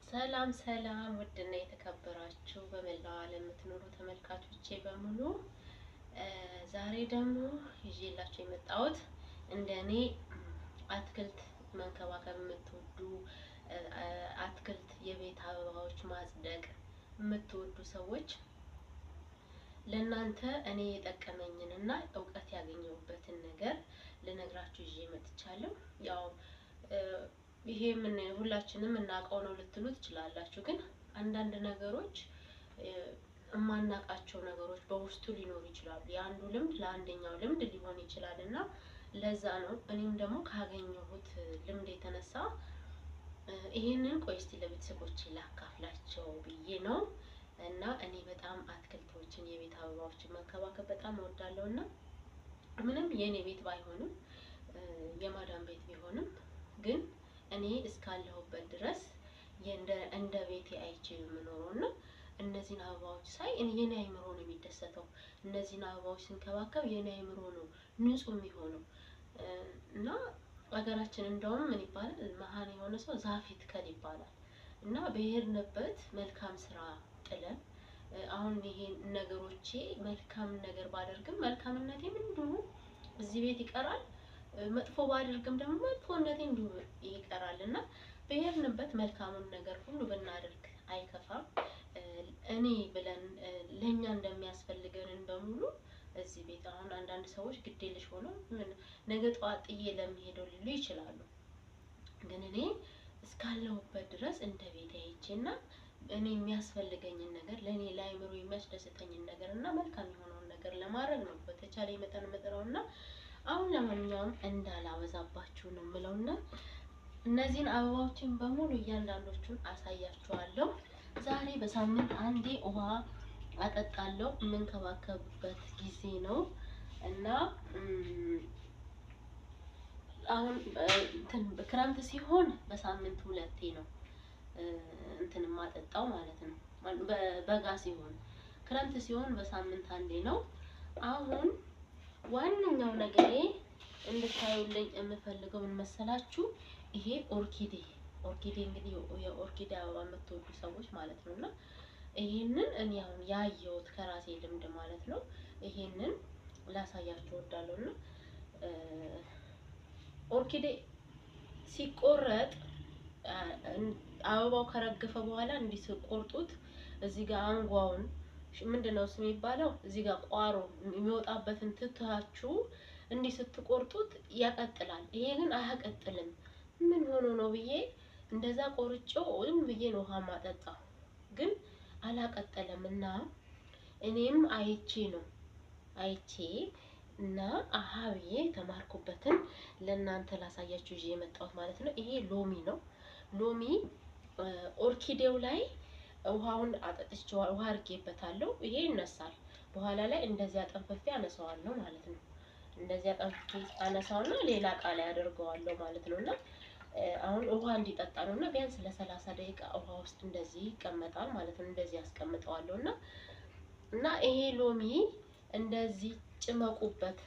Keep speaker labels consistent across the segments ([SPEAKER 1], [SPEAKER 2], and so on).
[SPEAKER 1] ሰላም ሰላም ውድና የተከበራችሁ በመላው ዓለም የምትኖሩ ተመልካቾቼ በሙሉ ዛሬ ደግሞ ይዤላችሁ የመጣሁት እንደኔ አትክልት መንከባከብ የምትወዱ አትክልት የቤት አበባዎች ማጽደቅ የምትወዱ ሰዎች ለእናንተ እኔ የጠቀመኝንና ዕውቀት ያገኘሁበትን ነገር ልነግራችሁ ይዤ መጥቻለሁ። ያው ይሄ ምን ሁላችንም እናውቀው ነው ልትሉ ትችላላችሁ፣ ግን አንዳንድ ነገሮች የማናውቃቸው ነገሮች በውስጡ ሊኖሩ ይችላሉ። የአንዱ ልምድ ለአንደኛው ልምድ ሊሆን ይችላልና ለዛ ነው እኔም ደግሞ ካገኘሁት ልምድ የተነሳ ይሄንን ቆይ እስቲ ለቤተሰቦቼ ላካፍላቸው ብዬ ነው። እና እኔ በጣም አትክልቶችን የቤት አበባዎችን መንከባከብ በጣም እወዳለሁና ምንም የኔ ቤት ባይሆንም የማዳም ቤት ቢሆንም ግን እኔ እስካለሁበት ድረስ እንደ ቤቴ አይቼ የምኖረውና እነዚህን አበባዎች ሳይ የኔ አይምሮ ነው የሚደሰተው። እነዚህን አበባዎች ስንከባከብ የኔ አይምሮ ነው ንጹህ የሚሆነው። እና ሀገራችን እንደውም ምን ይባላል መሃን የሆነ ሰው ዛፍ ይትከል ይባላል። እና በሄድንበት መልካም ስራ ጥለን አሁን ይሄን ነገሮቼ መልካም ነገር ባደርግም መልካምነቴ ምንድነው እዚህ ቤት ይቀራል፣ መጥፎ ባደርግም ደግሞ መጥፎነቴ እንዲሁ ይቀራልና በሄድንበት መልካሙን ነገር ሁሉ ብናደርግ አይከፋም። እኔ ብለን ለኛ እንደሚያስፈልገንን በሙሉ እዚህ ቤት አሁን አንዳንድ ሰዎች ግዴለሽ ሆነው ነገ ጠዋት ጥዬ ለሚሄደው ሊሉ ይችላሉ። ግን እኔ እስካለሁበት ድረስ እንደ ቤቴ አይቼና እኔ የሚያስፈልገኝን ነገር ለኔ ለአይምሮ የሚያስደስተኝን ነገር እና መልካም የሆነውን ነገር ለማድረግ ነው በተቻለ መጠን መጥራውና አሁን ለማንኛውም እንዳላወዛባችሁ ነው የምለውና እነዚህን አበባዎችን በሙሉ እያንዳንዶቹን አሳያችኋለሁ። ዛሬ በሳምንት አንዴ ውሃ አጠጣለሁ፣ የምንከባከብበት ጊዜ ነው እና አሁን ክረምት ሲሆን በሳምንት ሁለቴ ነው እንትን ማጠጣው ማለት ነው። በጋ ሲሆን ክረምት ሲሆን በሳምንት አንዴ ነው። አሁን ዋንኛው ነገሬ እንድታዩልኝ የምፈልገው ምን መሰላችሁ? ይሄ ኦርኪዴ እንግዲህ የኦርኪዴ አበባ የምትወዱ ሰዎች ማለት ነውና ይሄንን እኔ አሁን ያየሁት ከራሴ ልምድ ማለት ነው። ይሄንን ላሳያችሁ እወዳለሁና ኦርኪዴ ሲቆረጥ አበባው ከረገፈ በኋላ እንዲህ ሲቆርጡት እዚህ ጋር አንጓውን ምንድነው ስም የሚባለው እዚህ ጋር ቋሮ የሚወጣበትን ትታችሁ እንዲህ ስትቆርጡት ያቀጥላል። ይሄ ግን አያቀጥልም። ምን ሆኖ ነው ብዬ እንደዛ ቆርጬው ወይም ብዬ ነው ውሃ ማጠጣው፣ ግን አላቀጠለምና እኔም አይቼ እና አሃብዬ ተማርኩበትን ለእናንተ ላሳያችሁ ይዤ የመጣሁት ማለት ነው። ይሄ ሎሚ ነው። ሎሚ ኦርኪዴው ላይ ውሃውን አጠጥቼው ውሃ አድርጌበታለሁ። ይሄ ይነሳል። በኋላ ላይ እንደዚህ አጠንፍፌ አነሳዋለሁ ማለት ነው። እንደዚህ አጠንፍፌ አነሳውና ሌላ እቃ ላይ አደርገዋለሁ ማለት ነውና አሁን ውሃ እንዲጠጣ ነውና ቢያንስ ለ30 ደቂቃ ውሃ ውስጥ እንደዚህ ይቀመጣል ማለት ነው። እንደዚህ አስቀምጠዋለሁና እና ይሄ ሎሚ እንደዚህ ጭመቁበት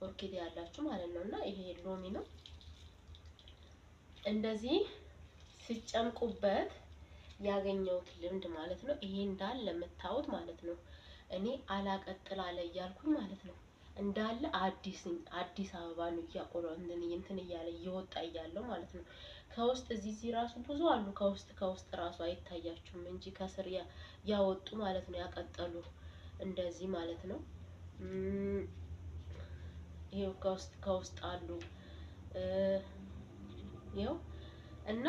[SPEAKER 1] ኦርኪዴ ያላችሁ ማለት ነውና ይሄ ሎሚ ነው። እንደዚህ ሲጨምቁበት ያገኘሁት ልምድ ማለት ነው። ይሄ እንዳለ የምታዩት ማለት ነው። እኔ አላቀጥላለ እያልኩኝ ማለት ነው እንዳለ አዲስ አበባ ነው እያቆረጥን እንትን እያለ እየወጣ እያለው ማለት ነው። ከውስጥ እዚህ ራሱ ብዙ አሉ። ከውስጥ ራሱ አይታያችሁም እንጂ ከስር ያወጡ ማለት ነው፣ ያቀጠሉ እንደዚህ ማለት ነው። ይሄው ከውስጥ አሉ። ይሄው እና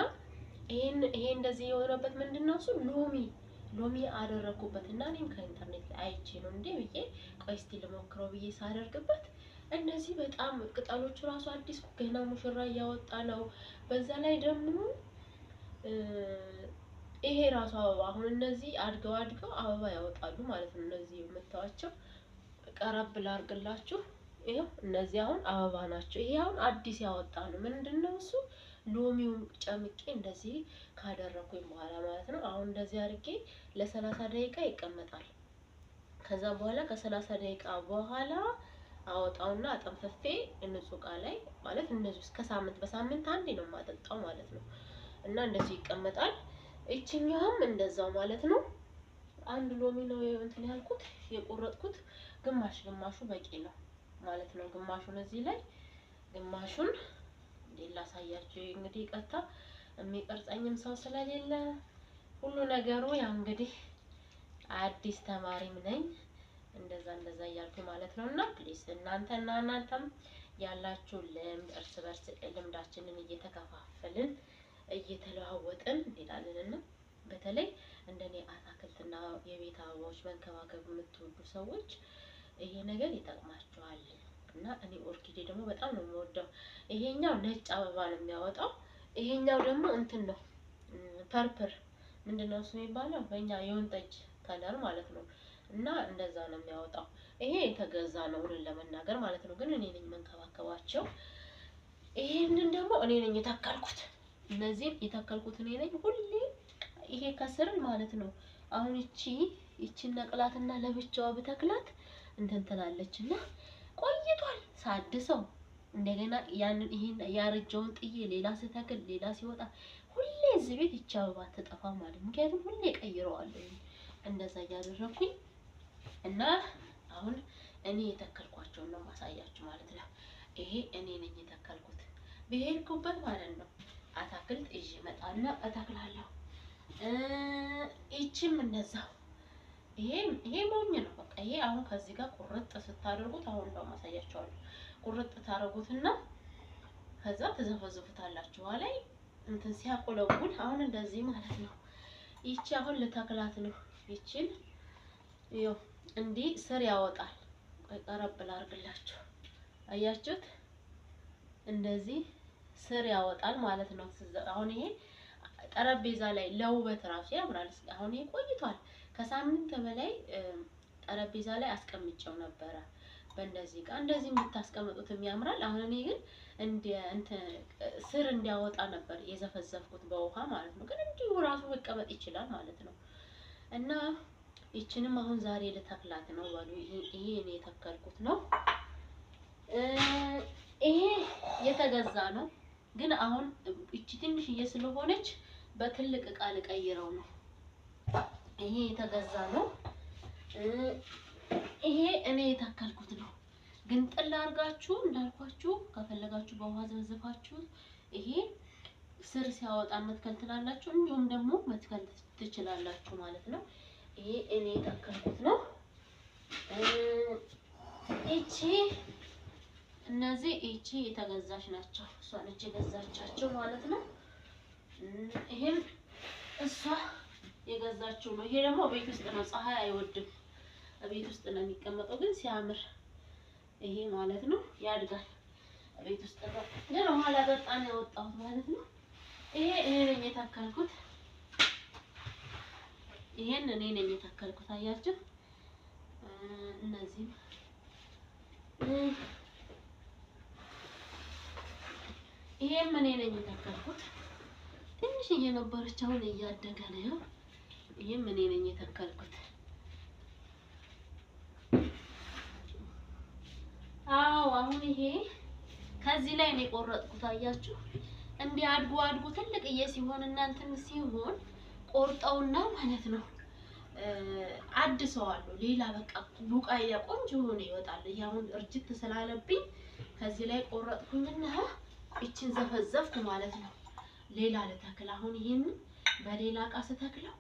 [SPEAKER 1] ይሄ እንደዚህ የሆነበት ምንድነው እሱ ሎሚ አደረኩበት እና እኔም ከኢንተርኔት ላይ አይቼ ነው እንዴ ብዬ ቆይ እስቲ ልሞክረው ብዬ ሳደርግበት እነዚህ በጣም ቅጠሎቹ ራሱ አዲስ ገና ሙሽራ እያወጣ ነው። በዛ ላይ ደግሞ ይሄ ራሱ አበባ አሁን እነዚህ አድገው አበባ ያወጣሉ ማለት ነው። እነዚህ የምታዋቸው ቀረብ ላርግላችሁ። ይሄው እነዚህ አሁን አበባ ናቸው። ይሄ አሁን አዲስ ያወጣ ነው። ምንድነው እሱ ሎሚውን ጨምቄ እንደዚህ ካደረኩኝ በኋላ ማለት ነው። አሁን እንደዚህ አድርጌ ለ30 ደቂቃ ይቀመጣል። ከዛ በኋላ ከ30 ደቂቃ በኋላ አወጣውና አጠንፍፌ ንጹህ እቃ ላይ ማለት እነዚህ እስከ በሳምንት አንዴ ነው የማጠጣው ማለት ነው። እና እንደዚህ ይቀመጣል። እቺኛውም እንደዛው ማለት ነው። አንድ ሎሚ ነው እንትን ያልኩት የቆረጥኩት፣ ግማሹ በቂ ነው ማለት ነው። ግማሹን እዚህ ላይ ግማሹን ላሳያችሁ እንግዲህ ቀጥታ የሚቀርጸኝም ሰው ስለሌለ ሁሉ ነገሩ ያው እንግዲህ አዲስ ተማሪም ነኝ እንደዛ እያልኩ ማለት ነውና ፕሊስ እናንተም ያላችሁ ልምድ እርስ በርስ ልምዳችንን እየተከፋፈልን እየተለዋወጥን እንሄዳለንና በተለይ እንደኔ አታክልትና የቤት አበባዎች መንከባከብ የምትወዱ ሰዎች ይሄ ነገር ይጠቅማችኋል። እና እኔ ኦርኪዴ ደግሞ በጣም ነው የምወደው። ይሄኛው ነጭ አበባ ነው የሚያወጣው፣ ይሄኛው ደግሞ እንትን ነው ፐርፕል ምንድነው እሱ የሚባለው በእኛ የወይን ጠጅ ከለር ማለት ነው። እና እንደዛ ነው የሚያወጣው። ይሄ የተገዛ ነው ለመናገር ማለት ነው፣ ግን እኔ ነኝ መንከባከባቸው። ይሄንን ደግሞ እኔ ነኝ የተከልኩት፣ እነዚህን የተከልኩት እኔ ነኝ ሁሌ። ይሄ ከስር ማለት ነው። አሁን እቺን ነቅላትና ለብቻዋ በተክላት እንትን ትላለችና ቆይቷል ሳድሰው እንደገና ይሄን ያረጀውን ጥዬ ሌላ ስተክል ሌላ ሲወጣ ሁሌ እዚህ ቤት ይቺ አበባ ትጠፋ ማለት ነው። ምክንያቱም ሁሌ ቀይረዋለሁ እንደዛ እያደረኩኝ እና አሁን እኔ የተከልኳቸው ነው ማሳያችሁ ማለት ነው። ይሄ እኔ ነኝ የተከልኩት በሄድኩበት ማለት ነው። አታክልት እሺ መጣና እተክላለሁ። እቺም እንደዛው ይሄ ሞኝ ነው በቃ። ይሄ አሁን ከዚህ ጋር ቁርጥ ስታደርጉት አሁን ነው ማሳያችኋለሁ። ቁርጥ ታረጉትና ከዛ ተዘፈዝፉታላችሁ ላይ እንትን ሲያቆለውል አሁን እንደዚህ ማለት ነው። ይቺ አሁን ለተክላት ነው። ይቺን ይኸው እንዲህ ስር ያወጣል። ቆይ ቀረብ ላድርግላችሁ። አያችሁት? እንደዚህ ስር ያወጣል ማለት ነው። አሁን ይሄ ጠረጴዛ ላይ ለውበት ራሱ ያምራል። አሁን ይሄ ቆይቷል ከሳምንት በላይ ጠረጴዛ ላይ አስቀምጬው ነበረ። በእንደዚህ ጋር እንደዚህ የምታስቀምጡትም ያምራል። አሁን እኔ ግን ስር እንዲያወጣ ነበር የዘፈዘፍኩት በውሃ ማለት ነው። ግን እንዲሁ ራሱ መቀመጥ ይችላል ማለት ነው። እና ይችንም አሁን ዛሬ ልተክላት ነው ባሉ ይሄ እኔ የተከልኩት ነው። ይሄ የተገዛ ነው። ግን አሁን እቺ ትንሽዬ ስለሆነች በትልቅ እቃ ልቀይረው ነው። ይሄ የተገዛ ነው። ይሄ እኔ የተከልኩት ነው። ግን ጥላ አርጋችሁ እንዳልኳችሁ ከፈለጋችሁ በውሃ ዘፍዝፋችሁ ይሄ ስር ሲያወጣ መትከል ትችላላችሁ፣ እንዲሁም ደግሞ መትከል ትችላላችሁ ማለት ነው። ይሄ እኔ የተከልኩት ነው። እነዚህ የተገዛች ናቸው። እሷ ነች የገዛቻቸው ማለት ነው። ይሄም እሷ የገዛችው ነው። ይሄ ደግሞ ቤት ውስጥ ነው፣ ፀሐይ አይወድም። ቤት ውስጥ ነው የሚቀመጠው፣ ግን ሲያምር ይሄ ማለት ነው ያድጋል። ቤት ውስጥ ነው ግን ኋላ ጠጣን ያወጣሁት ማለት ነው። ይሄ እኔ ነኝ የተከልኩት። ይሄን እኔ ነኝ የተከልኩት። አያችሁ? እነዚህ ይሄም እኔ ነኝ የተከልኩት። ትንሽ እየነበረች አሁን እያደገ ነው። ይሄም እኔ ነኝ የተከልኩት። አዎ አሁን ይሄ ከዚህ ላይ ነው የቆረጥኩት። አያችሁ? እንዲህ አድጎ ትልቅዬ ሲሆን እናንተም ሲሆን ቆርጠውና ማለት ነው አድሰዋለሁ። ሌላ በቃ ቡቃያ ቆንጆ ሆኖ ይወጣል። ይሄ አሁን እርጅት ስላለብኝ ከዚህ ላይ ቆረጥኩኝና እቺን ዘፈዘፍኩ ማለት ነው። ሌላ ልተክል አሁን ይሄን በሌላ እቃ ስተክለው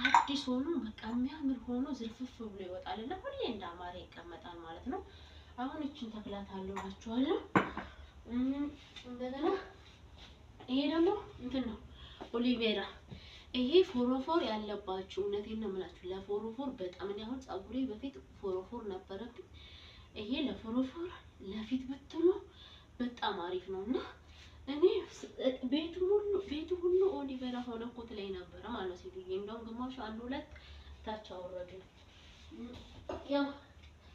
[SPEAKER 1] አዲስ ሆኖ በቃ የሚያምር ሆኖ ዝርፍፍ ብሎ ይወጣልና ሁሌ እንዳማረ ይቀመጣል ማለት ነው። አሁን እቺን ተክላታለሁ ናችኋለሁ። እንደገና ይሄ ደግሞ እንትን ነው ኦሊቬራ። ይሄ ፎሮፎር ያለባችሁ እውነቴን ነው የምላችሁ፣ ለፎሮፎር በጣም እኔ አሁን ፀጉሬ በፊት ፎሮፎር ነበረብኝ። ይሄ ለፎሮፎር ለፊት ብትሉ በጣም አሪፍ ነውና እኔ ቤቱ ሁሉ ኦሊቬራ ሆነ እኮ ትለኝ ነበረ ማለት ነው። እንደውም ግማሹ አንድ ሁለት ታች አወረዱ። ያው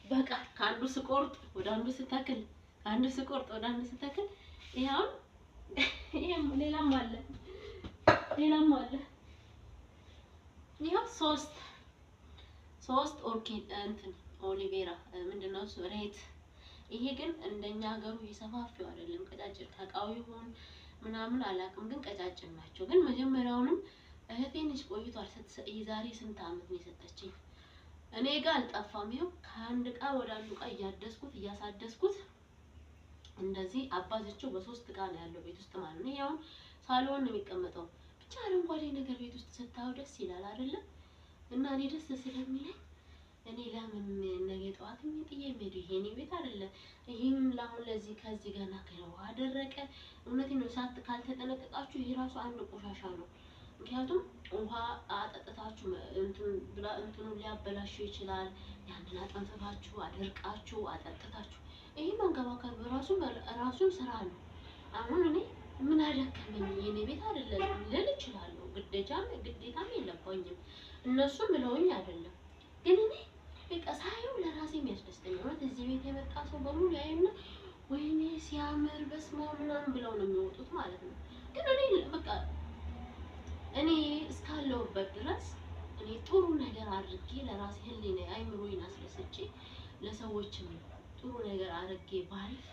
[SPEAKER 1] በቃ ከአንዱ ስቆርጥ ወደ አንዱ ስተክል፣ ከአንዱ ስቆርጥ ወደ አንዱ ስተክል ይሄው ሌላም አለ። ይሄው ሶስት ኦርኪድ እንትን ኦሊቬራ ምንድነው እሱ ሬት። ይሄ ግን እንደኛ ሀገሩ የሰፋፊው አይደለም፣ ቀጫጭን ተቃው ይሁን ምናምን አላውቅም፣ ግን ቀጫጭን ናቸው። ግን መጀመሪያውንም እህቴ ነች ቆይቷል የዛሬ ስንት አመት ነው የሰጠችኝ። እኔ ጋር አልጠፋም። ይኸው ከአንድ ዕቃ ወደ አንዱ ዕቃ እያደስኩት እያሳደስኩት እንደዚህ አባዝቼው በሶስት ዕቃ ነው ያለው ቤት ውስጥ ማለት ነው። ይሄው ሳሎን ነው የሚቀመጠው። ብቻ አረንጓዴ ነገር ቤት ውስጥ ስታዩ ደስ ይላል አይደለ? እና እኔ ደስ ስለሚለኝ እኔ ለምን ነገ ጠዋት ጥዬ የምሄዱ ይሄኔ ቤት አይደለ? ይሄም ለአሁን ለዚህ ከዚህ ገና ከውሃ ደረቀ። እውነቴን ነው። ሳት ካልተጠነቀቃችሁ ይሄ ራሱ አንድ ቆሻሻ ነው። ምክንያቱም ውሃ አጠጥታችሁ እንትኑ ሊያበላሽው ይችላል። ያንን አጠንፍፋችሁ አደርቃችሁ አጠጥታችሁ ይሄ መንከባከብ ራሱን ስራ ነው። አሁን እኔ ምን አደከመኝ የኔ ቤት አይደለም ልል እችላለሁ። ግዴታም የለብኝም። እነሱም ብለውኝ አይደለም። ግን እኔ በቃ ሳየው ለራሴ የሚያስደስተኝ ነው። እዚህ ቤት የመጣ ሰው በሙሉ ያዩና ወይኔ ሲያምር በስመ አብ ምናምን ብለው ነው የሚወጡት ማለት ነው። ግን እኔ በቃ እኔ እስካለሁበት ድረስ እኔ ጥሩ ነገር አድርጌ ለራሴ ህሊና አይምሮዬን አስደስቼ ለሰዎችም ጥሩ ነገር አድርጌ ባልፍ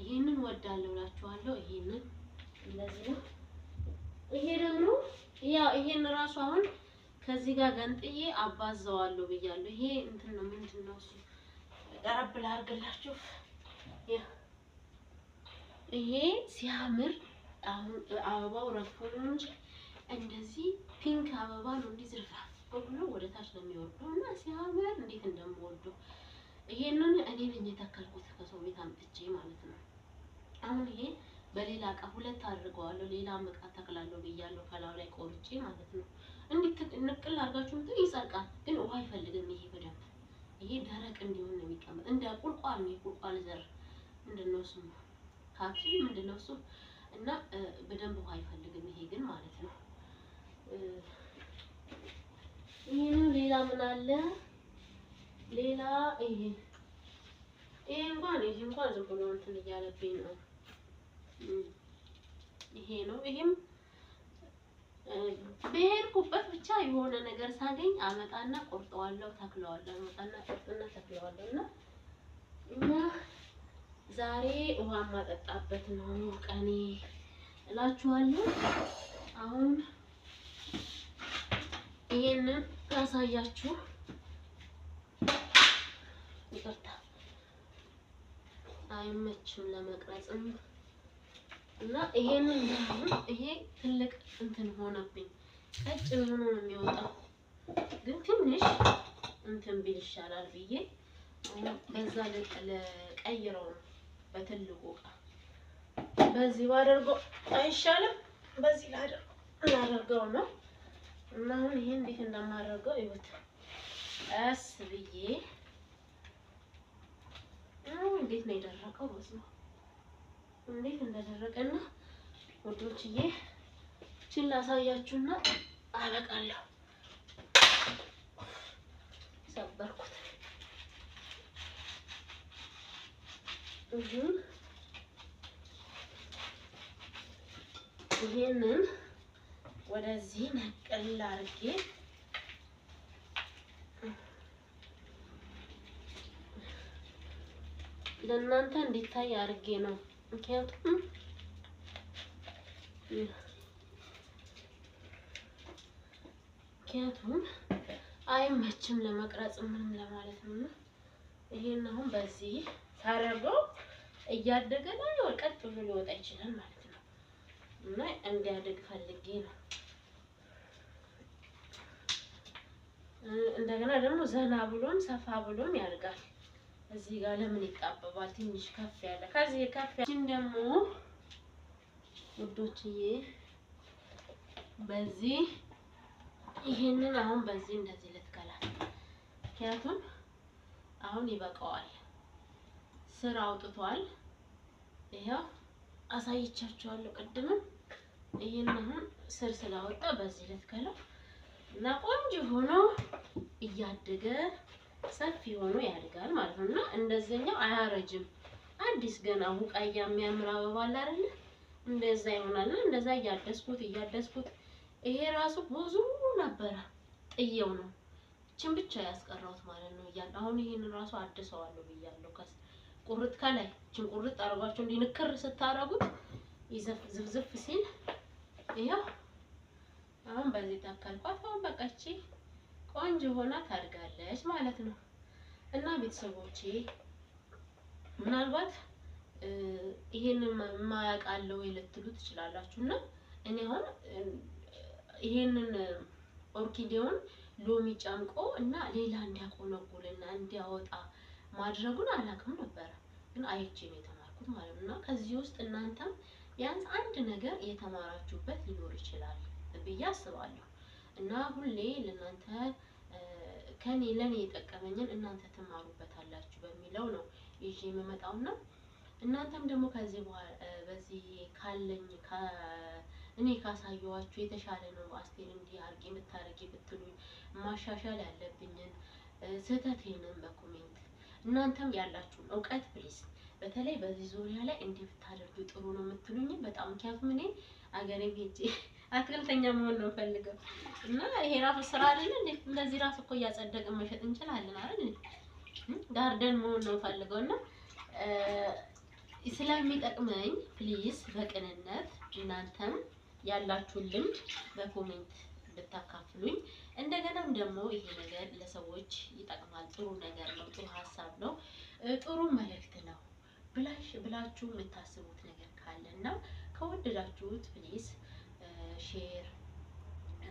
[SPEAKER 1] ይሄንን ወዳለሁ እላችኋለሁ። ይሄንን እንደዚህ ነው። ይሄ ደግሞ ያው ይሄን ራሱ አሁን ከዚህ ጋር ገንጥዬ አባዛዋለሁ ብያለሁ። ይሄ እንትን ነው ምንድነው እሱ ቀረብ ላድርግላችሁ። ይሄ ሲያምር አሁን አበባው ረግፎ ነው እንጂ እንደዚህ ፒንክ አበባ ነው እንዲህ ዝርፋ ብሎ ወደ ታች ነው የሚወርደው እና ሲያምር እንዴት እንደምወደው። ይሄንን እኔ ነኝ የተከልኩት ከሰው ቤት አምጥቼ ማለት ነው። አሁን ይሄ በሌላ ዕቃ ሁለት አድርገዋለሁ። ሌላ ዕቃ ተክላለሁ ብያለሁ ከላው ላይ ቆርጬ ማለት ነው። እንዴት ንቅል አድርጋችሁ እንትን ይጸድቃል፣ ግን ውሃ አይፈልግም። ይሄ በደንብ ይሄ ደረቅ እንዲሆን ነው የሚቀመጥ። እንደ ቁልቋል ነው የቁልቋል ዘር ምንድነው እሱ ካክሲ ምንድነው እሱ እና በደንብ ውሃ አይፈልግም። ይሄ ግን ማለት ነው። ይሄን ሌላ ምን አለ? ሌላ ይሄ እንኳን ዝም ብሎ እንትን እያለብኝ ነው። ይሄ ነው። ይሄም በሄድኩበት ብቻ የሆነ ነገር ሳገኝ አመጣና ቆርጠዋለሁ፣ ተክለዋለሁ። አመጣና ቆርጥና ተክለዋለሁ። እና ዛሬ ውሃ ማጠጣበት ነው ቀኔ እላችኋለሁ። አሁን ይሄንን ያሳያችሁ ይቅርታ አይመችም ለመቅረጽም እና ይሄንን ይሄ ትልቅ እንትን ሆነብኝ። ቀጭን ሆኖ ነው የሚወጣው፣ ግን ትንሽ እንትን ቢል ይሻላል ብዬ በዛ ለቀይረው ነው በትልቁ ዕቃ። በዚህ ባደርገው አይሻልም? በዚህ ላደርገው ነው። እና አሁን ይሄ እንዴት እንደማደርገው ይሁት ቀስ ብዬ እንዴት ነው የደረቀው? በስመ አብ እንዴት እንደደረቀና ወዶችዬ እቺን ላሳያችሁና አበቃለሁ። ሰበርኩት። ይሄንን ወደዚህ ነቅል አድርጌ ለእናንተ እንዲታይ አድርጌ ነው። ምክንያቱም አይመችም ለመቅረጽ ምንም ለማለት ነው። ይሄን አሁን በዚህ ታደርገው እያደገ ነው ቀጥ ብሎ ሊወጣ ይችላል ማለት ነው። እና እንዲያድግ ፈልጌ ነው። እንደገና ደግሞ ዘና ብሎም ሰፋ ብሎም ያድጋል። እዚህ ጋር ለምን ይጣበባል? ትንሽ ከፍ ያለ ከዚህ ከፍ ያለ ደግሞ ውዶችዬ በዚህ ይሄንን አሁን በዚህ እንደዚህ ልትከላል። ምክንያቱም አሁን ይበቃዋል፣ ስር አውጥቷል። ይሄው አሳይቻችኋለሁ ቅድምም። ይሄን አሁን ስር ስላወጣ በዚህ ልትከላው እና ቆንጆ ሆኖ እያደገ ሰፊ ሆኖ ያድጋል ማለት ነው። እና እንደዚህኛው አያረጅም። አዲስ ገና ቡቃያ የሚያምር አበባ አለ አይደል? እንደዛ ይሆናል። እንደዛ እያደስኩት ይሄ ራሱ ብዙ ነበረ ጥየው ነው እቺን ብቻ ያስቀረውት ማለት ነው። አሁን ይሄን ራሱ አድሰዋለሁ ብያለሁ። ቁርጥ ከላይ እቺን ቁርጥ አርጓችሁ እንዲንክር ስታረጉት ይዘፍ ዝፍዝፍ ሲል ይሄው አሁን በዚህ ተከልኳት። አሁን በቃ እቺ ቆንጆ ሆና ታድጋለች ማለት ነው። እና ቤተሰቦቼ ምናልባት ይሄንን ማያውቃለው ወይ ልትሉ ትችላላችሁ። እና እኔ አሁን ይሄንን ኦርኪዴውን ሎሚ ጨምቆ እና ሌላ እንዲያቆነቁልና እንዲያወጣ ማድረጉን አላውቅም ነበረ፣ ግን አይቼ ነው የተማርኩት ማለት ነው። እና ከዚህ ውስጥ እናንተም ቢያንስ አንድ ነገር የተማራችሁበት ሊኖር ይችላል ብዬ አስባለሁ። እና ሁሌ ለእናንተ ከኔ ለኔ የጠቀመኝን እናንተ ትማሩበታላችሁ በሚለው ነው ይዤ የምመጣውና እናንተም ደግሞ ከዚህ በኋላ በዚህ ካለኝ እኔ ካሳየኋችሁ የተሻለ ነው አስቴር እንዲህ አድርጌ የምታረጊ ብትሉኝ ማሻሻል ያለብኝን ስህተቴንም በኮሜንት እናንተም ያላችሁን እውቀት ፕሊስ በተለይ በዚህ ዙሪያ ላይ እንዲህ ብታደርጉ ጥሩ ነው የምትሉኝ በጣም ምክንያቱም እኔ አገሬም ሄጄ አትክልተኛ መሆን ነው ፈልገው እና ይሄ ራሱ ስራ አይደል እንዴ? እንደዚህ ራሱ እኮ እያጸደቅን መሸጥ እንችላለን አይደል? ጋርደን መሆን ነው ፈልገውና ስለሚጠቅመኝ ፕሊዝ በቅንነት እናንተም ያላችሁን ልምድ በኮሜንት ብታካፍሉኝ፣ እንደገናም ደግሞ ይሄ ነገር ለሰዎች ይጠቅማል፣ ጥሩ ነገር ነው፣ ጥሩ ሀሳብ ነው፣ ጥሩ መልእክት ነው ብላችሁ የምታስቡት ነገር ካለና ከወደዳችሁት ፕሊዝ ሼር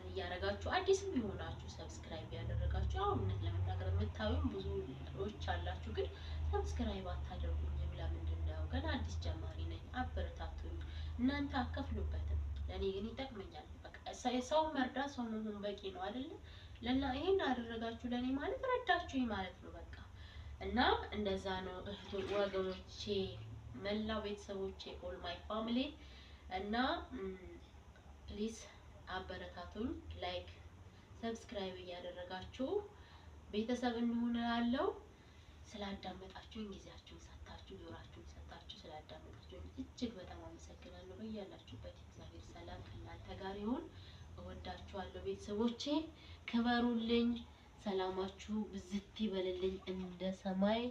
[SPEAKER 1] እያደረጋችሁ አዲስም የሆናችሁ ሰብስክራይብ ያደረጋችሁ አሁን እውነት ለመናገር የምታዩኝ ብዙ ልጆች አላችሁ፣ ግን ሰብስክራይብ አታደርጉኝም። ለምንድን ነው? ገና አዲስ ጀማሪ ነኝ። አበረታቱኝ። እናንተ አከፍሉበትም፣ ለኔ ግን ይጠቅመኛል። በቃ ሰው መርዳት ሰው መሆን በቂ ነው አይደለ? ለና ይሄን አደረጋችሁ ለኔ ማለት ረዳችሁኝ ማለት ነው በቃ። እና እንደዛ ነው እህቶች፣ ወገኖቼ፣ መላው ቤተሰቦቼ ኦል ማይ ፋሚሊ እና ፕሊዝ አበረታቱኝ። ላይክ ሰብስክራይብ እያደረጋችሁ ቤተሰብ እንሆናለን። ስላዳመጣችሁኝ ጊዜያችሁን ሰጣችሁ ጆሮአችሁን ሰጣችሁ ስላዳመጣችሁኝ እጅግ በጣም አመሰግናለሁ። በያላችሁበት እግዚአብሔር ሰላም ከእናንተ ጋር ይሁን። እወዳችኋለሁ ቤተሰቦቼ፣ ክበሩልኝ። ሰላማችሁ ብዝት ይበልልኝ። እንደ ሰማይ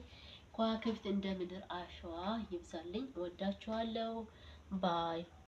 [SPEAKER 1] ከዋክብት እንደ ምድር አሸዋ ይብዛልኝ። እወዳችኋለሁ። ባይ